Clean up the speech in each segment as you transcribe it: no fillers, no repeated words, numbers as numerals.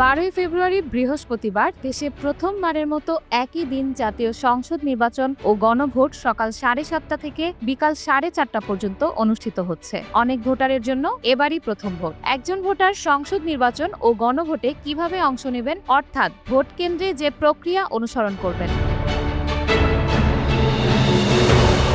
12ই ফেব্রুয়ারি বৃহস্পতিবার দেশে প্রথমবারের মতো একই দিন জাতীয় সংসদ নির্বাচন ও গণভোট সকাল 7:30 থেকে বিকাল 4:30 পর্যন্ত অনুষ্ঠিত হচ্ছে। অনেক ভোটারের জন্য এবারই প্রথম ভোট। একজন ভোটার সংসদ নির্বাচন ও গণভোটে কিভাবে অংশ নেবেন, অর্থাৎ ভোট কেন্দ্রে যে প্রক্রিয়া অনুসরণ করবেন।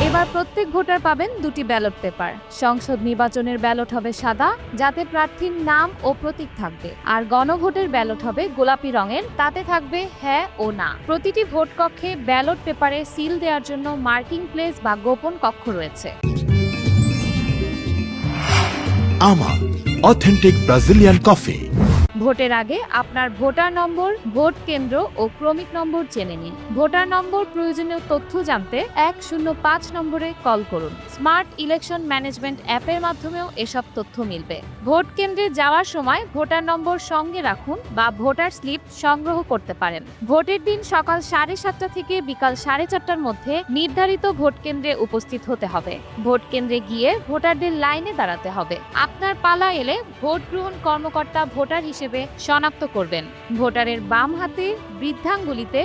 এবার প্রত্যেক ভোটার পাবেন দুটি ব্যালট পেপার। সংসদ নির্বাচনের ব্যালট হবে সাদা, যাতে প্রার্থীর নাম ও প্রতীক থাকবে, আর গণভোটের ব্যালট হবে গোলাপি রঙের, তাতে থাকবে হ্যাঁ ও না। প্রতিটি ভোট কক্ষে ব্যালট পেপারে সিল দেওয়ার জন্য মার্কিং প্লেস বা গোপন কক্ষ রয়েছে। Ama Authentic Brazilian Coffee। ভোটের আগে আপনার ভোটার নম্বর, ভোট কেন্দ্র ও ক্রমিক নম্বর জেনে নিন। ভোটার নম্বর প্রয়োজনীয় তথ্য জানতে 105 নম্বরে কল করুন। স্মার্ট ইলেকশন ম্যানেজমেন্ট অ্যাপের মাধ্যমেও এসব তথ্য মিলবে। ভোট কেন্দ্রে যাওয়ার সময় ভোটার নম্বর সঙ্গে রাখুন বা ভোটার স্লিপ সংগ্রহ করতে পারেন। ভোটের দিন সকাল 7:30 থেকে বিকাল 4:30টার মধ্যে নির্ধারিত ভোট কেন্দ্রে উপস্থিত হতে হবে। ভোট কেন্দ্রে গিয়ে ভোটারদের লাইনে দাঁড়াতে হবে। আপনার পালা এলে ভোট গ্রহণ কর্মকর্তা ভোটার হিসেবে শনাক্ত করবেন। ভোটারের বাম হাতে বৃদ্ধাঙ্গুলিতে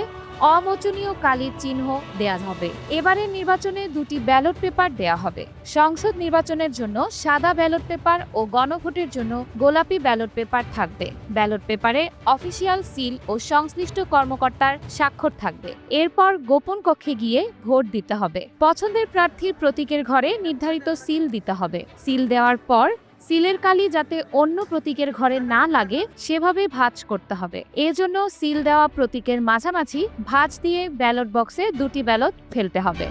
অমোচনীয় কালির চিহ্ন দেয়া হবে। এবারের নির্বাচনে দুটি ব্যালট পেপার দেয়া হবে। সংসদ নির্বাচনের জন্য সাদা ব্যালট পেপার ও গণভোটের জন্য গোলাপি ব্যালট পেপার থাকবে। ব্যালট পেপারে অফিসিয়াল সিল ও সংশ্লিষ্ট কর্মকর্তার স্বাক্ষর থাকবে। এরপর গোপন কক্ষে গিয়ে ভোট দিতে হবে। পছন্দের প্রার্থীর প্রতীকের ঘরে নির্ধারিত সিল দিতে হবে। সিল দেওয়ার পর সিলের কালি যাতে অন্য প্রতীকের ঘরে না লাগে সেভাবে ভাঁজ করতে হবে। এজন্য সিল দেওয়া প্রতীকের মাঝামাঝি ভাঁজ দিয়ে ব্যালট বক্সে দুটি ব্যালট ফেলতে হবে।